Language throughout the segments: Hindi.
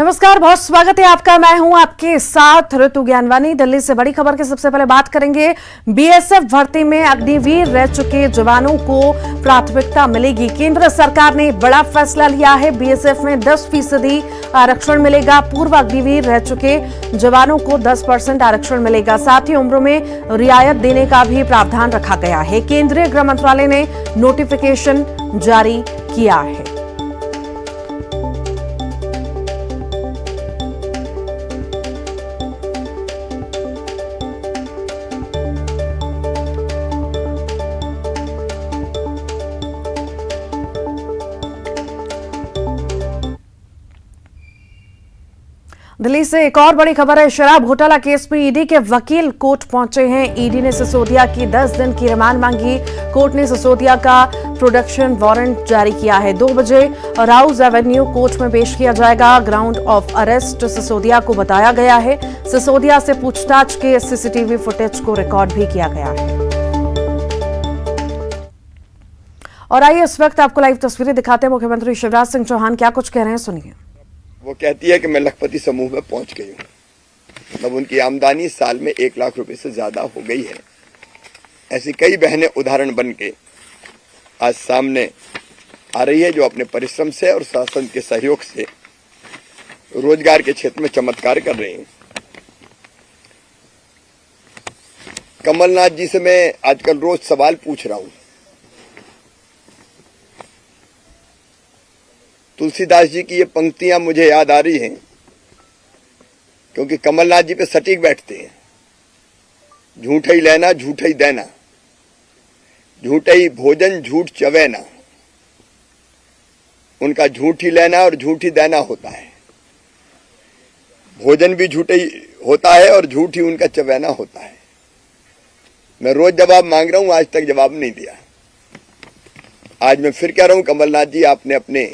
नमस्कार, बहुत स्वागत है आपका। मैं हूं आपके साथ ऋतु ज्ञानवानी। दिल्ली से बड़ी खबर की सबसे पहले बात करेंगे। बीएसएफ भर्ती में अग्निवीर रह चुके जवानों को प्राथमिकता मिलेगी। केंद्र सरकार ने बड़ा फैसला लिया है। बीएसएफ में 10% आरक्षण मिलेगा। पूर्व अग्निवीर रह चुके जवानों को 10% आरक्षण मिलेगा। साथ ही उम्र में रियायत देने का भी प्रावधान रखा गया है। केंद्रीय गृह मंत्रालय ने नोटिफिकेशन जारी किया है। दिल्ली से एक और बड़ी खबर है। शराब घोटाला केस में ईडी के वकील कोर्ट पहुंचे हैं। ईडी ने सिसोदिया की 10 दिन की रिमांड मांगी। कोर्ट ने सिसोदिया का प्रोडक्शन वारंट जारी किया है। 2 बजे राउज एवेन्यू कोर्ट में पेश किया जाएगा। ग्राउंड ऑफ अरेस्ट सिसोदिया को बताया गया है। सिसोदिया से पूछताछ के सीसीटीवी फुटेज को रिकॉर्ड भी किया गया है। और आइए इस वक्त आपको लाइव तस्वीरें दिखाते हैं। मुख्यमंत्री शिवराज सिंह चौहान क्या कुछ कह रहे हैं, सुनिए। वो कहती है कि मैं लखपति समूह में पहुंच गई हूं। मतलब उनकी आमदनी साल में 1 लाख रुपए से ज्यादा हो गई है। ऐसी कई बहनें उदाहरण बन के आज सामने आ रही है, जो अपने परिश्रम से और शासन के सहयोग से रोजगार के क्षेत्र में चमत्कार कर रही हैं। कमलनाथ जी से मैं आजकल रोज सवाल पूछ रहा हूं। तुलसीदास जी की ये पंक्तियां मुझे याद आ रही हैं, क्योंकि कमलनाथ जी पे सटीक बैठते हैं। झूठ ही लेना झूठ ही देना, झूठ ही भोजन झूठ चवेना। उनका झूठ ही लेना और झूठ ही देना होता है। भोजन भी झूठ ही होता है और झूठ ही उनका चवेना होता है। मैं रोज जवाब मांग रहा हूं, आज तक जवाब नहीं दिया। आज मैं फिर कह रहा हूं, कमलनाथ जी, आपने अपने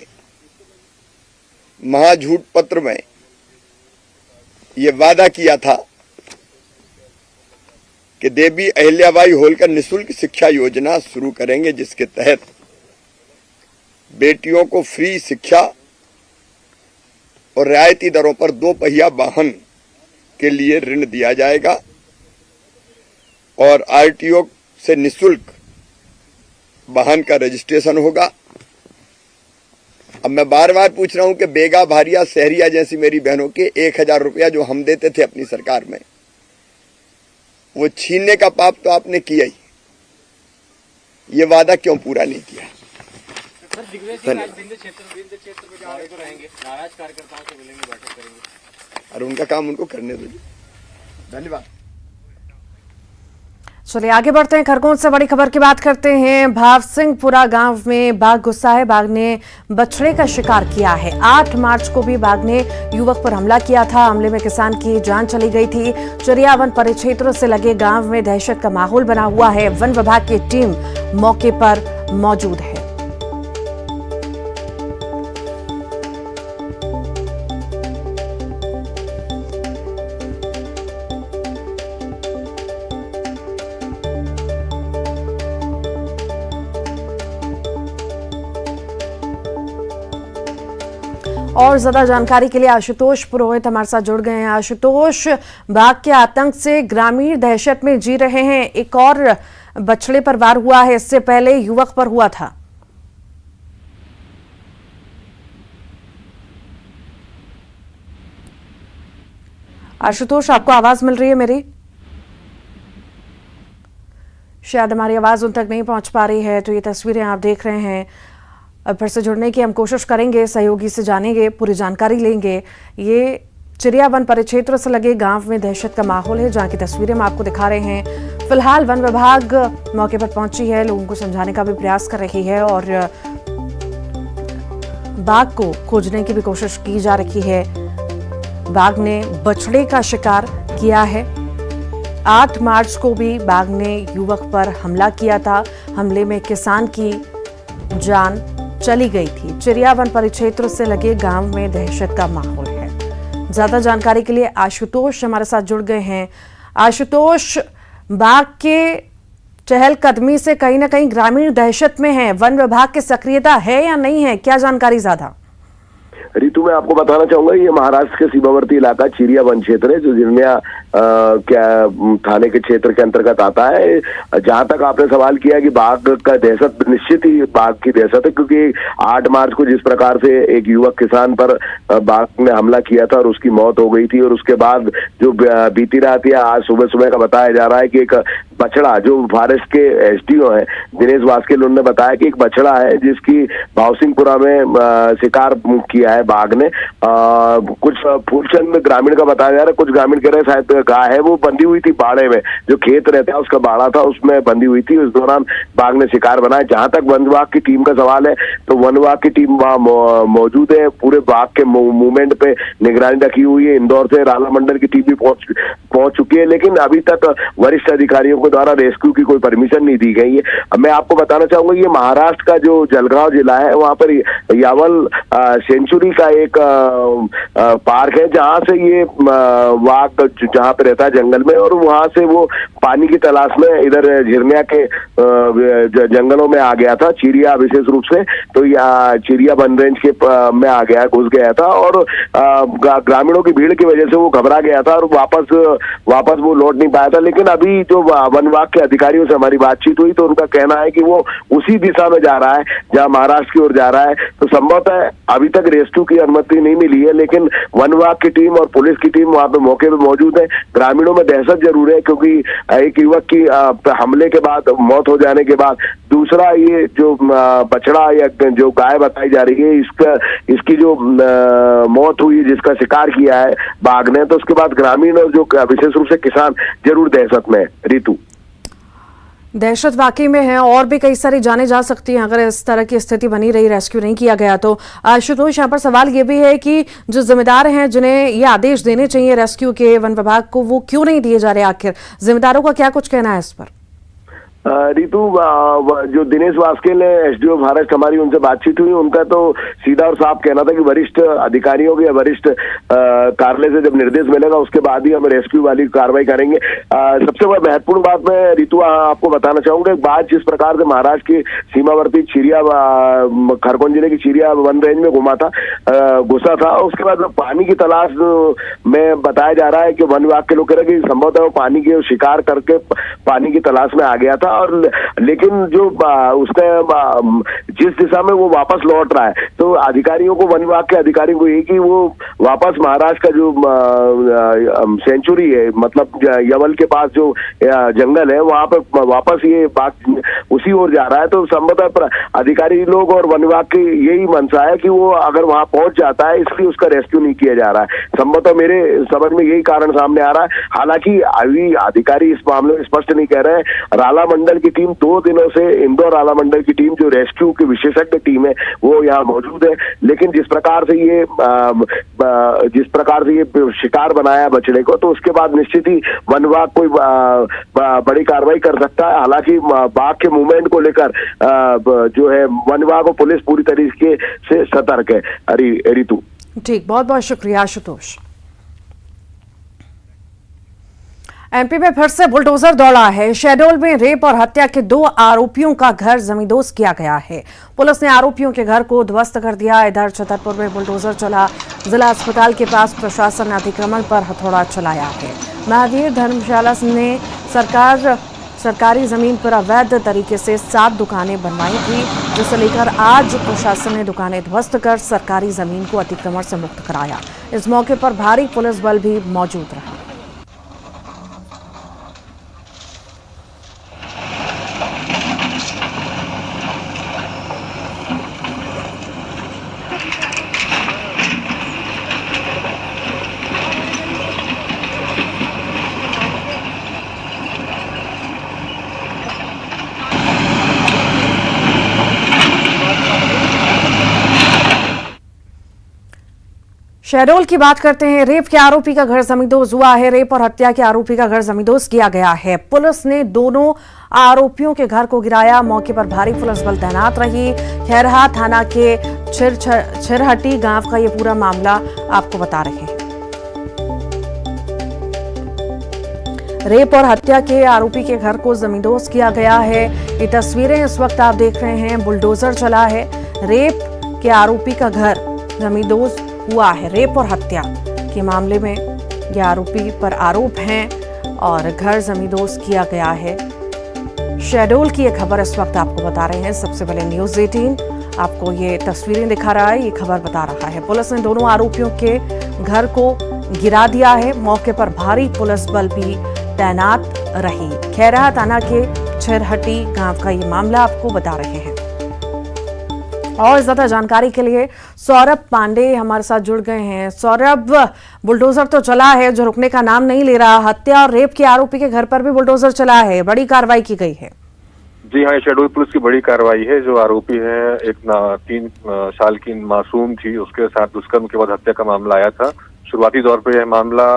महाझूठ पत्र में यह वादा किया था कि देवी अहिल्याबाई होलकर निःशुल्क शिक्षा योजना शुरू करेंगे, जिसके तहत बेटियों को फ्री शिक्षा और रियायती दरों पर 2 पहिया वाहन के लिए ऋण दिया जाएगा और आरटीओ से निःशुल्क वाहन का रजिस्ट्रेशन होगा। अब मैं बार बार पूछ रहा हूं कि बेगा, भारिया, शहरिया जैसी मेरी बहनों के 1000 रुपया जो हम देते थे अपनी सरकार में, वो छीनने का पाप तो आपने किया ही। ये वादा क्यों पूरा नहीं किया? और उनका काम उनको करने दो। धन्यवाद। चलिए आगे बढ़ते हैं। खरगोन से बड़ी खबर की बात करते हैं। भावसिंहपुरा गांव में बाघ गुस्सा है। बाघ ने बछड़े का शिकार किया है। 8 मार्च को भी बाघ ने युवक पर हमला किया था। हमले में किसान की जान चली गई थी। चरियावन परिक्षेत्र से लगे गांव में दहशत का माहौल बना हुआ है। वन विभाग की टीम मौके पर मौजूद है। और ज्यादा जानकारी के लिए आशुतोष पुरोहित हमारे साथ जुड़ गए हैं। आशुतोष, बाघ के आतंक से ग्रामीण दहशत में जी रहे हैं। एक और बछड़े पर वार हुआ है, इससे पहले युवक पर हुआ था। आशुतोष, आपको आवाज मिल रही है मेरी? शायद हमारी आवाज उन तक नहीं पहुंच पा रही है। तो ये तस्वीरें आप देख रहे हैं। अब फिर से जुड़ने की हम कोशिश करेंगे, सहयोगी से जानेंगे, पूरी जानकारी लेंगे। ये चिड़ियावन परिक्षेत्र से लगे गांव में दहशत का माहौल है, जहां की तस्वीरें हम आपको दिखा रहे हैं। फिलहाल वन विभाग मौके पर पहुंची है, लोगों को समझाने का भी प्रयास कर रही है और बाघ को खोजने की भी कोशिश की जा रही है। बाघ ने बछड़े का शिकार किया है। 8 मार्च को भी बाघ ने युवक पर हमला किया था। हमले में किसान की जान चली गई थी। चिड़ियावन परिक्षेत्र से लगे गांव में दहशत का माहौल है। ज्यादा जानकारी के लिए आशुतोष हमारे साथ जुड़ गए हैं। आशुतोष, बाघ के चहलकदमी से कहीं ना कहीं ग्रामीण दहशत में है। वन विभाग की सक्रियता है या नहीं है, क्या जानकारी ज्यादा? ऋतु में आपको बताना चाहूंगा, ये महाराष्ट्र के सीमावर्ती इलाका चिरिया वन क्षेत्र है, जो जिरमिया थाने के क्षेत्र के अंतर्गत आता है। जहां तक आपने सवाल किया कि बाघ का दहशत, निश्चित ही बाघ की दहशत है, क्योंकि 8 मार्च को जिस प्रकार से एक युवक किसान पर बाघ ने हमला किया था और उसकी मौत हो गई थी, और उसके बाद जो बीती रात या आज सुबह सुबह का बताया जा रहा है कि एक बछड़ा, जो फॉरेस्ट के एसडीओ हैं दिनेश वास्केल, उन्होंने बताया कि एक बछड़ा है जिसकी भावसिंहपुरा में शिकार किया है बाघ ने। कुछ फूलचंद ग्रामीण का बताया जा रहा है, कुछ ग्रामीण कह रहे हैं शायद गाय है, वो बंधी हुई थी बाड़े में, जो खेत रहता है उसका बाड़ा था, उसमें बंधी हुई थी। उस दौरान बाघ ने शिकार बनाया। जहां तक वन विभाग की टीम का सवाल है, तो वन विभाग की टीम वहां मौजूद है, पूरे बाघ के मूवमेंट पे निगरानी रखी हुई है। इंदौर से राला मंडल की टीम भी पहुंच चुकी है, लेकिन अभी तक वरिष्ठ अधिकारियों के द्वारा रेस्क्यू की कोई परमिशन नहीं दी गई है। अब मैं आपको बताना चाहूंगा, ये महाराष्ट्र का जो जलगांव जिला है, वहां पर यावल सेंचुरी का एक पार्क है, जहां से ये वाघ जहां पे रहता है जंगल में, और वहां से वो पानी की तलाश में इधर झिरमिया के जंगलों में आ गया था, चिरिया विशेष रूप से, तो चिरिया वन रेंज के में आ गया, घुस गया था, और ग्रामीणों की भीड़ की वजह से वो घबरा गया था और वापस वो लौट नहीं पाया था। लेकिन अभी जो वन विभाग के अधिकारियों से हमारी बातचीत हुई, तो उनका कहना है कि वो उसी दिशा में जा रहा है जहां महाराष्ट्र की ओर जा रहा है। तो संभवतः अभी तक रेस्क्यू की अनुमति नहीं मिली है, लेकिन वन विभाग की टीम और पुलिस की टीम वहां पे मौके पे मौजूद है। ग्रामीणों में दहशत जरूर है, क्योंकि एक युवक की हमले के बाद, मौत हो जाने के बाद, दूसरा ये जो बछड़ा या जो गाय बताई जा रही है, इसकी जो मौत हुई, जिसका शिकार किया है बाघ ने, तो उसके बाद ग्रामीण और जो विशेष रूप से किसान जरूर दहशत में है। ऋतु, दहशत वाकई में है, और भी कई सारी जाने जा सकती हैं अगर इस तरह की स्थिति बनी रही, रेस्क्यू नहीं किया गया तो। आशुतोष, यहाँ पर सवाल ये भी है कि जो जिम्मेदार हैं, जिन्हें ये आदेश देने चाहिए रेस्क्यू के वन विभाग को, वो क्यों नहीं दिए जा रहे? आखिर जिम्मेदारों का क्या कुछ कहना है इस पर? ऋतु, जो दिनेश वास्केल है, एसडीओ फॉरेस्ट, हमारी उनसे बातचीत हुई, उनका तो सीधा और साफ कहना था कि वरिष्ठ अधिकारियों के, वरिष्ठ कार्यालय से जब निर्देश मिलेगा उसके बाद ही हम रेस्क्यू वाली कार्रवाई करेंगे। सबसे बड़ा महत्वपूर्ण बात मैं ऋतु आपको बताना चाहूंगा, एक बात जिस प्रकार से महाराष्ट्र की सीमावर्ती चिरिया, खरगोन जिले की चिरिया वन रेंज में घुसा था, उसके बाद पानी की तलाश में बताया जा रहा है कि वन विभाग के लोग कह रहे हैं कि संभवतः वो पानी के शिकार करके पानी की तलाश में आ गया था, और लेकिन जो उसने जिस दिशा में वो वापस लौट रहा है, तो अधिकारियों को, वन विभाग के अधिकारियों को, ये कि वो वापस महाराष्ट्र का जो सेंचुरी है, मतलब यवल के पास जो जंगल है, वहां पर वापस ये बात उसी ओर जा रहा है। तो संभवतः अधिकारी लोग और वन विभाग की यही मंशा है कि वो अगर वहां पहुंच जाता है, इसलिए उसका रेस्क्यू नहीं किया जा रहा है। संभवतः मेरे समझ में यही कारण सामने आ रहा है। हालांकि अभी अधिकारी इस मामले में स्पष्ट नहीं कह रहे हैं। राला मंडल की टीम 2 दिनों से, इंदौर राला मंडल की टीम जो रेस्क्यू की विशेषज्ञ टीम है, वो यहाँ मौजूद है, लेकिन जिस प्रकार से ये शिकार बनाया बछड़े को, तो उसके बाद निश्चित ही वन विभाग कोई बड़ी कार्रवाई कर सकता है। हालांकि बाघ के मूवमेंट को लेकर जो है वन विभाग और पुलिस पूरी तरीके से सतर्क है। ऋतु, ठीक, बहुत बहुत शुक्रिया आशुतोष। एमपी में फिर से बुलडोजर दौड़ा है। शहडोल में रेप और हत्या के 2 आरोपियों का घर जमींदोज किया गया है। पुलिस ने आरोपियों के घर को ध्वस्त कर दिया। इधर छतरपुर में बुलडोजर चला। जिला अस्पताल के पास प्रशासन ने अतिक्रमण पर हथौड़ा चलाया है। महावीर धर्मशाला ने सरकारी जमीन पर अवैध तरीके से 7 दुकानें बनवाई थी, जिसे लेकर आज प्रशासन ने दुकानें ध्वस्त कर सरकारी जमीन को अतिक्रमण से मुक्त कराया। इस मौके पर भारी पुलिस बल भी मौजूद रहा। शहडोल की बात करते हैं। रेप के आरोपी का घर जमींदोज हुआ है। रेप और हत्या के आरोपी का घर जमींदोज किया गया है। पुलिस ने दोनों आरोपियों के घर को गिराया। मौके पर भारी पुलिस बल तैनात रही। खैरहा थाना के छिरहटी गांव का ये पूरा मामला आपको बता रहे हैं। रेप और हत्या के आरोपी के घर को जमींदोज किया गया है। ये तस्वीरें इस वक्त आप देख रहे हैं। बुलडोजर चला है। रेप के आरोपी का घर जमींदोज हुआ है। रेप और हत्या के मामले में ये आरोपी पर आरोप हैं और घर जमींदोज किया गया है। शहडोल की ये खबर इस वक्त आपको बता रहे हैं। सबसे पहले न्यूज 18 आपको ये तस्वीरें दिखा रहा है, ये खबर बता रहा है। पुलिस ने दोनों आरोपियों के घर को गिरा दिया है। मौके पर भारी पुलिस बल भी तैनात रही। खैरा थाना के छिरहटी गांव का ये मामला आपको बता रहे हैं। और ज्यादा जानकारी के लिए सौरभ पांडे हमारे साथ जुड़ गए हैं। सौरभ, बुलडोजर तो चला है जो रुकने का नाम नहीं ले रहा। हत्या और रेप के आरोपी के घर पर भी बुलडोजर चला है, बड़ी कार्रवाई की गई है। जी हाँ, शहडोल पुलिस की बड़ी कार्रवाई है। जो आरोपी है, एक 3 साल की मासूम थी, उसके साथ दुष्कर्म के बाद हत्या का मामला आया था। शुरुआती दौर पर यह मामला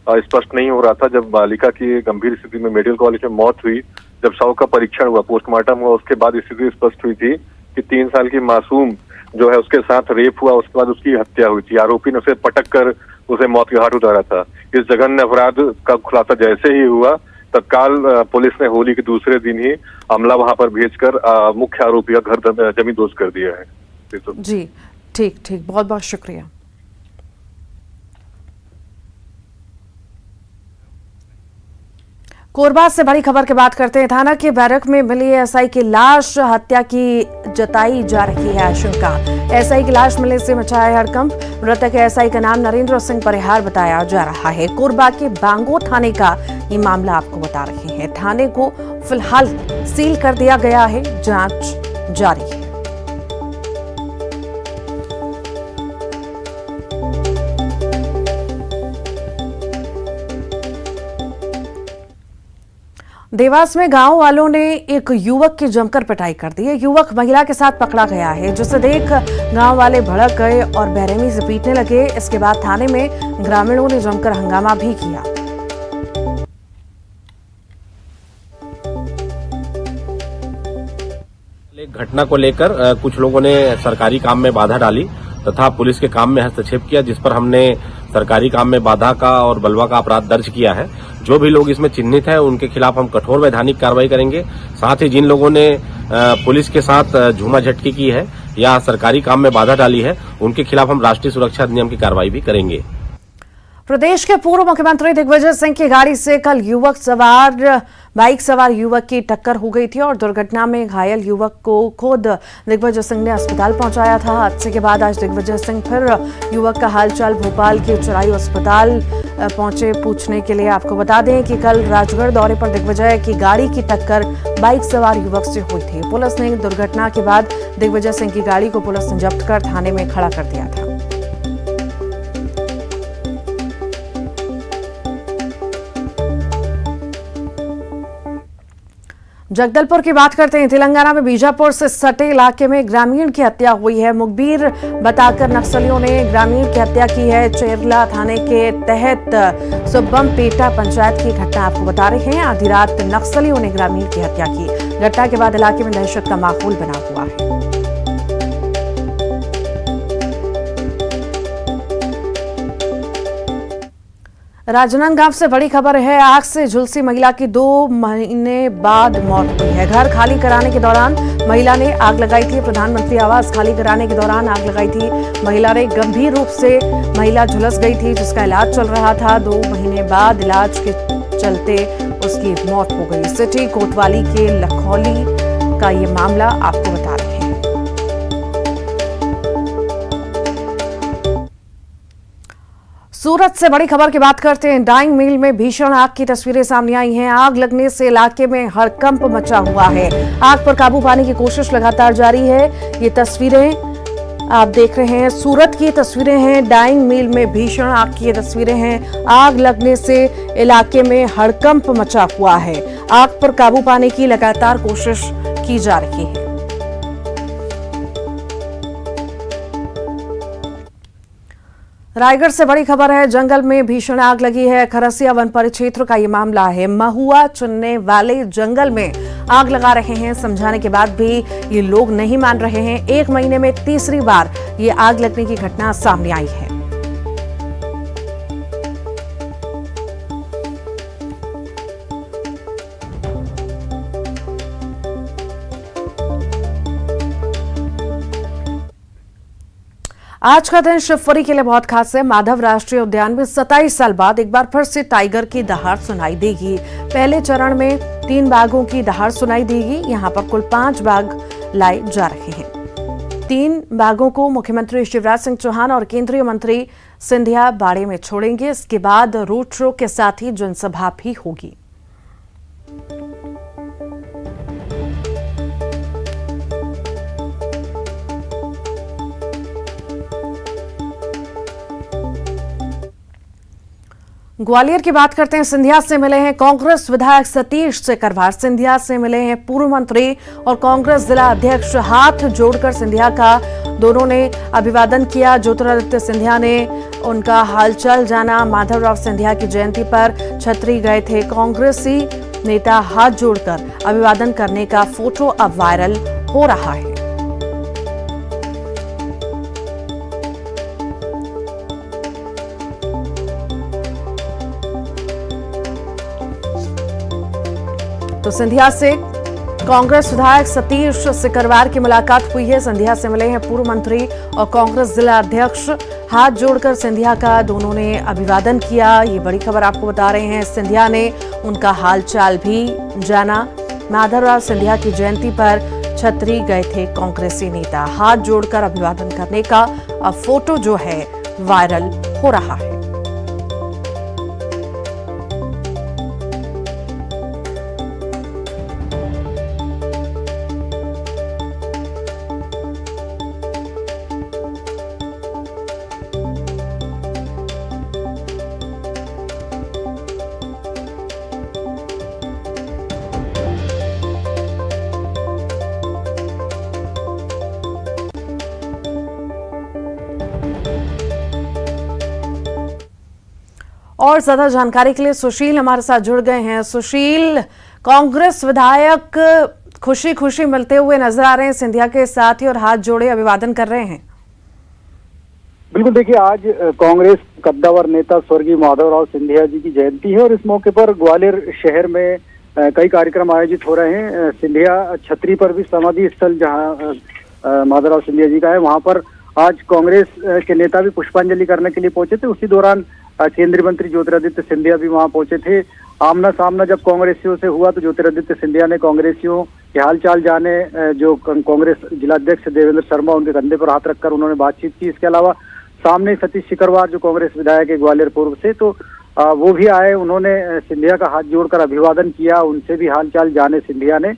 स्पष्ट नहीं हो रहा था। जब बालिका की गंभीर स्थिति में मेडिकल कॉलेज में मौत हुई, जब शव का परीक्षण हुआ, पोस्टमार्टम हुआ, उसके बाद स्थिति स्पष्ट हुई थी कि 3 साल की मासूम जो है उसके साथ रेप हुआ, उसके बाद उसकी हत्या हुई थी। आरोपी ने उसे पटक कर उसे मौत के घाट उतारा था। इस जघन्य अपराध का खुलासा जैसे ही हुआ, तत्काल पुलिस ने होली के दूसरे दिन ही अमला वहां पर भेजकर मुख्य आरोपी का घर जमींदोज कर दिया है। जी ठीक ठीक, बहुत बहुत शुक्रिया। कोरबा से बड़ी खबर की बात करते हैं। थाना के बैरक में मिली एसआई की लाश, हत्या की जताई जा रही है आशंका। एसआई की लाश मिलने से मचा है हड़कंप। मृतक एसआई का नाम नरेंद्र सिंह परिहार बताया जा रहा है। कोरबा के बांगो थाने का ये मामला आपको बता रहे हैं। थाने को फिलहाल सील कर दिया गया है, जांच जारी है। देवास में गांव वालों ने एक युवक की जमकर पिटाई कर दी है। युवक महिला के साथ पकड़ा गया है, जिसे देख गांव वाले भड़क गए और बेरहमी से पीटने लगे। इसके बाद थाने में ग्रामीणों ने जमकर हंगामा भी किया। एक घटना को लेकर कुछ लोगों ने सरकारी काम में बाधा डाली तथा पुलिस के काम में हस्तक्षेप किया, जिस पर हमने सरकारी काम में बाधा का और बलवा का अपराध दर्ज किया है। जो भी लोग इसमें चिन्हित हैं उनके खिलाफ हम कठोर वैधानिक कार्रवाई करेंगे। साथ ही जिन लोगों ने पुलिस के साथ झूमा झटकी की है या सरकारी काम में बाधा डाली है, उनके खिलाफ हम राष्ट्रीय सुरक्षा अधिनियम की कार्रवाई भी करेंगे। प्रदेश के पूर्व मुख्यमंत्री दिग्विजय सिंह की गाड़ी से कल बाइक सवार युवक की टक्कर हो गई थी और दुर्घटना में घायल युवक को खुद दिग्विजय सिंह ने अस्पताल पहुंचाया था। हादसे के बाद आज दिग्विजय सिंह फिर युवक का हालचाल भोपाल के चिरायू अस्पताल पहुंचे पूछने के लिए। आपको बता दें कि कल राजगढ़ दौरे पर दिग्विजय की गाड़ी की टक्कर बाइक सवार युवक से हुई थी। पुलिस ने दुर्घटना के बाद दिग्विजय सिंह की गाड़ी को पुलिस ने जब्त कर थाने में खड़ा कर दिया था। जगदलपुर की बात करते हैं। तेलंगाना में बीजापुर से सटे इलाके में ग्रामीण की हत्या हुई है। मुखबिर बताकर नक्सलियों ने ग्रामीण की हत्या की है। चेरला थाने के तहत सुब्बमपेटा पंचायत की घटना आपको बता रहे हैं। आधी रात नक्सलियों ने ग्रामीण की हत्या की। घटना के बाद इलाके में दहशत का माहौल बना हुआ है। राजनांदगांव से बड़ी खबर है। आग से झुलसी महिला की 2 महीने बाद मौत हुई है। घर खाली कराने के दौरान महिला ने आग लगाई थी। प्रधानमंत्री आवास खाली कराने के दौरान आग लगाई थी। महिला ने गंभीर रूप से महिला झुलस गई थी, जिसका इलाज चल रहा था। 2 महीने बाद इलाज के चलते उसकी मौत हो गई। सिटी कोतवाली के लखौली का ये मामला आपको बता रहे हैं। सूरत से बड़ी खबर की बात करते हैं। डाइंग मिल में भीषण आग की तस्वीरें सामने आई हैं। आग लगने से इलाके में हड़कंप मचा हुआ है। आग पर काबू पाने की कोशिश लगातार जारी है। ये तस्वीरें आप देख रहे हैं, सूरत की तस्वीरें हैं। डाइंग मिल में भीषण आग की तस्वीरें हैं। आग लगने से इलाके में हड़कंप मचा हुआ है। आग पर काबू पाने की लगातार कोशिश की जा रही है। रायगढ़ से बड़ी खबर है। जंगल में भीषण आग लगी है। खरसिया वन परिक्षेत्र का ये मामला है। महुआ चुनने वाले जंगल में आग लगा रहे हैं। समझाने के बाद भी ये लोग नहीं मान रहे हैं। 1 महीने में तीसरी बार ये आग लगने की घटना सामने आई है। आज का दिन शिवपुरी के लिए बहुत खास है। माधव राष्ट्रीय उद्यान में 27 साल बाद एक बार फिर से टाइगर की दहाड़ सुनाई देगी। पहले चरण में 3 बाघों की दहाड़ सुनाई देगी। यहां पर कुल 5 बाघ लाए जा रहे हैं। 3 बाघों को मुख्यमंत्री शिवराज सिंह चौहान और केंद्रीय मंत्री सिंधिया बाड़े में छोड़ेंगे। इसके बाद रोड शो के साथ ही जनसभा भी होगी। ग्वालियर की बात करते हैं। सिंधिया से मिले हैं कांग्रेस विधायक सतीश सिकरवार। सिंधिया से मिले हैं पूर्व मंत्री और कांग्रेस जिला अध्यक्ष। हाथ जोड़कर सिंधिया का दोनों ने अभिवादन किया। ज्योतिरादित्य सिंधिया ने उनका हालचाल जाना। माधवराव सिंधिया की जयंती पर छतरी गए थे। कांग्रेसी नेता हाथ जोड़कर अभिवादन करने का फोटो अब वायरल हो रहा है। तो सिंधिया से कांग्रेस विधायक सतीश सिकरवार की मुलाकात हुई है। सिंधिया से मिले हैं पूर्व मंत्री और कांग्रेस जिला अध्यक्ष। हाथ जोड़कर सिंधिया का दोनों ने अभिवादन किया। ये बड़ी खबर आपको बता रहे हैं। सिंधिया ने उनका हालचाल भी जाना। माधवराव सिंधिया की जयंती पर छतरी गए थे कांग्रेसी नेता। हाथ जोड़कर अभिवादन करने का अब फोटो जो है वायरल हो रहा है। और ज्यादा जानकारी के लिए सुशील हमारे साथ जुड़ गए हैं। सुशील, कांग्रेस विधायक खुशी खुशी मिलते हुए नजर आ रहे हैं सिंधिया के साथ ही और हाथ जोड़े अभिवादन कर रहे हैं। बिल्कुल, देखिए आज कांग्रेस कद्दावर नेता स्वर्गीय माधवराव सिंधिया जी की जयंती है और इस मौके पर ग्वालियर शहर में कई कार्यक्रम आयोजित हो रहे हैं। सिंधिया छतरी पर भी समाधि स्थल जहां माधवराव सिंधिया जी का है, वहां पर आज कांग्रेस के नेता भी पुष्पांजलि करने के लिए पहुंचे थे। उसी दौरान केंद्रीय मंत्री ज्योतिरादित्य सिंधिया भी वहां पहुंचे थे। आमना सामना जब कांग्रेसियों से हुआ तो ज्योतिरादित्य सिंधिया ने कांग्रेसियों के हालचाल जाने, जो कांग्रेस जिलाध्यक्ष देवेंद्र शर्मा उनके कंधे पर हाथ रखकर उन्होंने बातचीत की। इसके अलावा सामने सतीश सिकरवार जो कांग्रेस विधायक है ग्वालियर पूर्व से, तो वो भी आए। उन्होंने सिंधिया का हाथ जोड़कर अभिवादन किया, उनसे भी हालचाल जाने सिंधिया ने।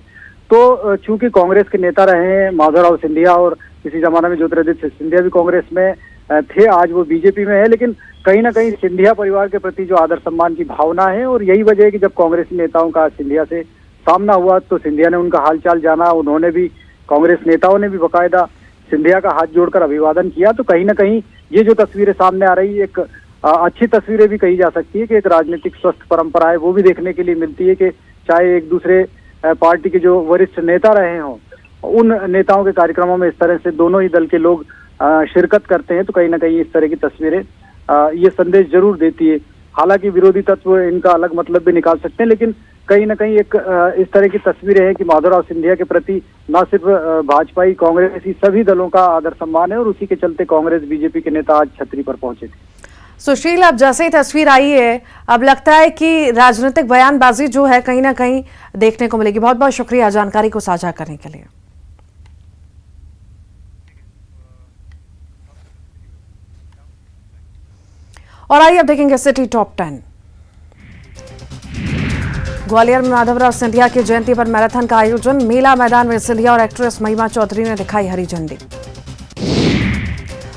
तो चूंकि कांग्रेस के नेता रहे हैं माधवराव सिंधिया और किसी जमाने में ज्योतिरादित्य सिंधिया भी कांग्रेस में थे, आज वो बीजेपी में है, लेकिन कहीं ना कहीं सिंधिया परिवार के प्रति जो आदर सम्मान की भावना है और यही वजह है कि जब कांग्रेसी नेताओं का सिंधिया से सामना हुआ तो सिंधिया ने उनका हालचाल जाना। उन्होंने भी, कांग्रेस नेताओं ने भी बकायदा सिंधिया का हाथ जोड़कर अभिवादन किया। तो कहीं ना कहीं ये जो तस्वीरें सामने आ रही है, एक अच्छी तस्वीरें भी कही जा सकती है कि एक राजनीतिक स्वस्थ परंपरा है वो भी देखने के लिए मिलती है कि चाहे एक दूसरे पार्टी के जो वरिष्ठ नेता रहे हों, उन नेताओं के कार्यक्रमों में इस तरह से दोनों ही दल के लोग शिरकत करते हैं। तो कहीं ना कहीं इस तरह की तस्वीरें ये संदेश जरूर देती है। हालांकि विरोधी तत्व इनका अलग मतलब भी निकाल सकते हैं, लेकिन कहीं ना कहीं एक इस तरह की तस्वीरें हैं कि माधवराव सिंधिया के प्रति न सिर्फ भाजपाई, कांग्रेसी सभी दलों का आदर सम्मान है और उसी के चलते कांग्रेस बीजेपी के नेता आज छतरी पर पहुंचे थे। सुशील, अब जैसे ही तस्वीर आई है, अब लगता है कि राजनीतिक बयानबाजी जो है कहीं ना कहीं देखने को मिलेगी। बहुत बहुत शुक्रिया जानकारी को साझा करने के लिए। और आइए अब देखेंगे सिटी टॉप 10। ग्वालियर में माधवराव सिंधिया की जयंती पर मैराथन का आयोजन। मेला मैदान में सिंधिया और एक्ट्रेस महिमा चौधरी ने दिखाई हरी झंडी।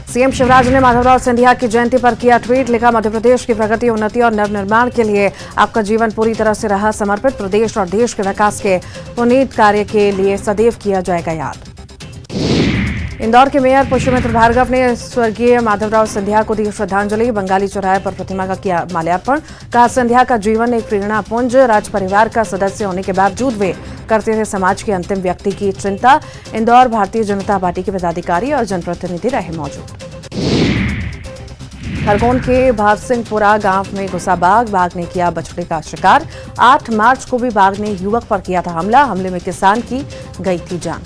सीएम शिवराज ने माधवराव सिंधिया की जयंती पर किया ट्वीट। लिखा, मध्य प्रदेश की प्रगति, उन्नति और नवनिर्माण के लिए आपका जीवन पूरी तरह से रहा समर्पित। प्रदेश और देश के विकास के पुनीत कार्य के लिए सदैव किया जाएगा याद। इंदौर के मेयर पुष्यमित्र भार्गव ने स्वर्गीय माधवराव सिंधिया को दी श्रद्धांजलि। बंगाली चौराहे पर प्रतिमा का किया माल्यार्पण। कहा, सिंधिया का जीवन एक प्रेरणापुंज। राज परिवार का सदस्य होने के बावजूद वे करते थे समाज के अंतिम व्यक्ति की चिंता। इंदौर भारतीय जनता पार्टी के पदाधिकारी और जनप्रतिनिधि रहे मौजूद। खरगोन के भावसिंहपुरा गांव में घुसा बाघ ने किया बछड़े का शिकार। 8 मार्च को भी बाघ ने युवक पर किया था हमला। हमले में किसान की गई थी जान।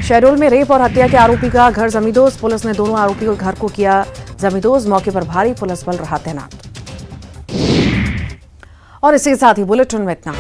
शहडोल में रेप और हत्या के आरोपी का घर जमींदोज, पुलिस ने दोनों आरोपियों के घर को किया जमींदोज। मौके पर भारी पुलिस बल रहा तैनात। और इसी के साथ ही बुलेटिन में इतना।